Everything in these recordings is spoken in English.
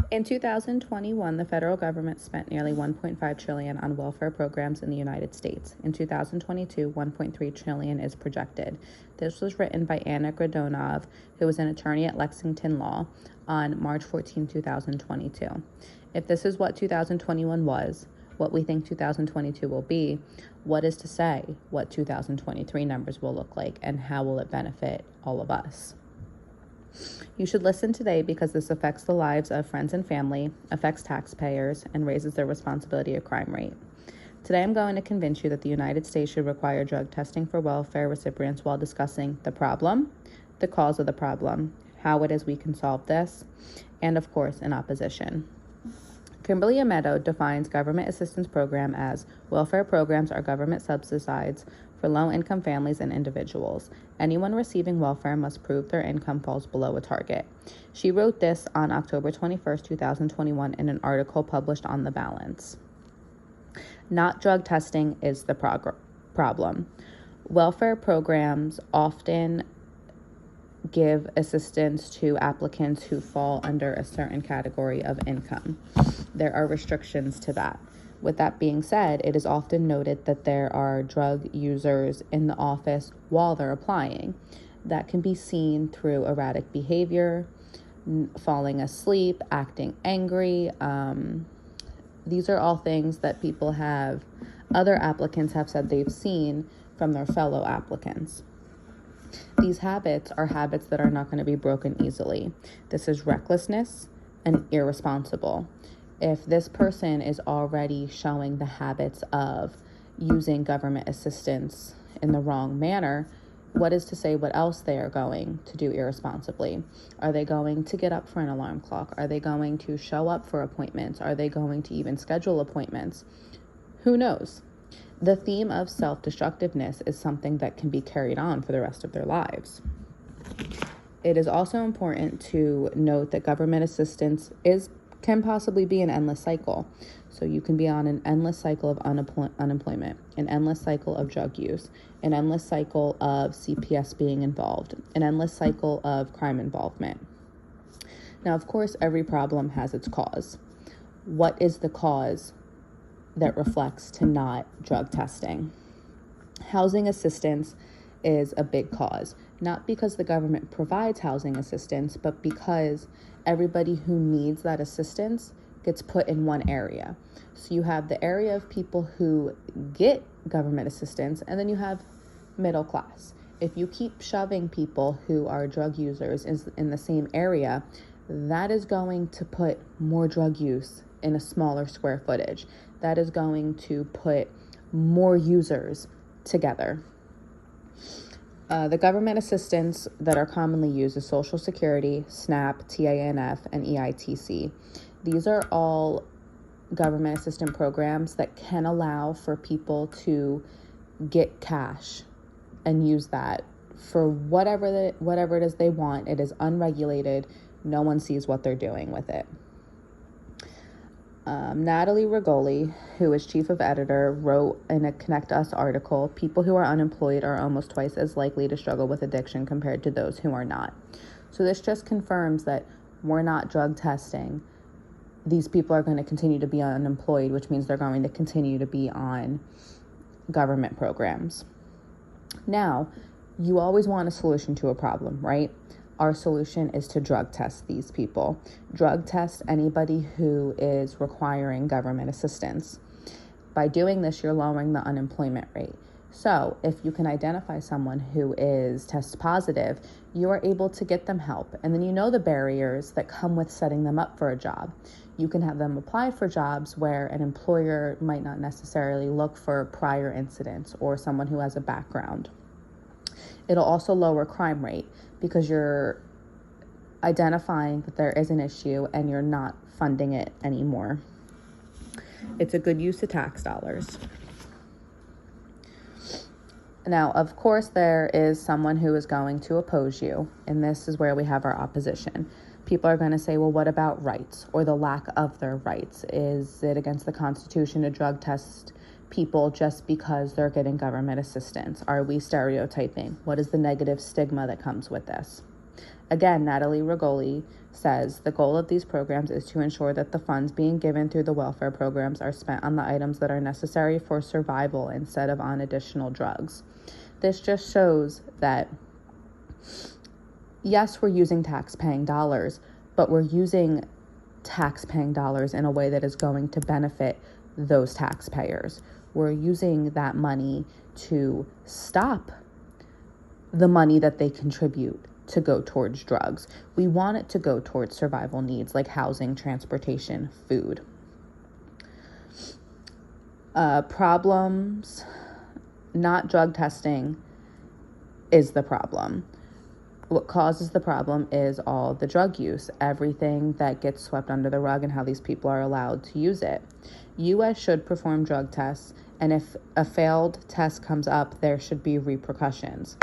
In 2021, the federal government spent nearly $1.5 trillion on welfare programs in the United States. In 2022, $1.3 trillion is projected. This was written by Anna Gradonov, who was an attorney at Lexington Law, on March 14, 2022. If this is what 2021 was, what we think 2022 will be, what is to say what 2023 numbers will look like, and how will it benefit all of us? You should listen today because this affects the lives of friends and family, affects taxpayers, and raises their responsibility of crime rate. Today I'm going to convince you that the United States should require drug testing for welfare recipients while discussing the problem, the cause of the problem, how it is we can solve this, and of course, in opposition. Kimberly Ameto defines government assistance program as welfare programs are government subsidies for low-income families and individuals. Anyone receiving welfare must prove their income falls below a target. She wrote this on October 21st, 2021 in an article published on The Balance. Not drug testing is the problem. Welfare programs often give assistance to applicants who fall under a certain category of income. There are restrictions to that. With that being said, it is often noted that there are drug users in the office while they're applying. That can be seen through erratic behavior, falling asleep, acting angry. These are all things that other applicants have said they've seen from their fellow applicants. These habits are habits that are not going to be broken easily. This is recklessness and irresponsible. If this person is already showing the habits of using government assistance in the wrong manner, what is to say what else they are going to do irresponsibly? Are they going to get up for an alarm clock? Are they going to show up for appointments? Are they going to even schedule appointments? Who knows? The theme of self-destructiveness is something that can be carried on for the rest of their lives. It is also important to note that government assistance can possibly be an endless cycle. So you can be on an endless cycle of unemployment, an endless cycle of drug use, an endless cycle of CPS being involved, an endless cycle of crime involvement. Now, of course, every problem has its cause. What is the cause that reflects to not drug testing? Housing assistance is a big cause, not because the government provides housing assistance, but because everybody who needs that assistance gets put in one area. So you have the area of people who get government assistance, and then you have middle class. If you keep shoving people who are drug users in the same area, that is going to put more drug use in a smaller square footage. That is going to put more users together. The government assistance that are commonly used is Social Security, SNAP, TANF, and EITC. These are all government assistance programs that can allow for people to get cash and use that for whatever it is they want. It is unregulated. No one sees what they're doing with it. Natalie Rigoli, who is chief of editor, wrote in a Connect Us article, people who are unemployed are almost twice as likely to struggle with addiction compared to those who are not. So this just confirms that we're not drug testing. These people are going to continue to be unemployed, which means they're going to continue to be on government programs. Now, you always want a solution to a problem, right? Our solution is to drug test these people. Drug test anybody who is requiring government assistance. By doing this, you're lowering the unemployment rate. So if you can identify someone who is test positive, you are able to get them help. And then you know the barriers that come with setting them up for a job. You can have them apply for jobs where an employer might not necessarily look for prior incidents or someone who has a background. It'll also lower crime rate because you're identifying that there is an issue and you're not funding it anymore. It's a good use of tax dollars. Now, of course, there is someone who is going to oppose you, and this is where we have our opposition. People are going to say, well, what about rights or the lack of their rights? Is it against the Constitution to drug test people just because they're getting government assistance? Are we stereotyping? What is the negative stigma that comes with this? Again, Natalie Rigoli says the goal of these programs is to ensure that the funds being given through the welfare programs are spent on the items that are necessary for survival instead of on additional drugs. This just shows that, yes, we're using tax-paying dollars, but we're using tax-paying dollars in a way that is going to benefit those taxpayers. We're using that money to stop the money that they contribute to go towards drugs. We want it to go towards survival needs like housing, transportation, food. Problems, not drug testing, is the problem. What causes the problem is all the drug use, everything that gets swept under the rug and how these people are allowed to use it. U.S. should perform drug tests, and if a failed test comes up, there should be repercussions.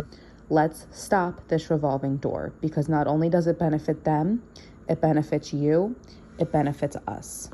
Let's stop this revolving door, because not only does it benefit them, it benefits you, it benefits us.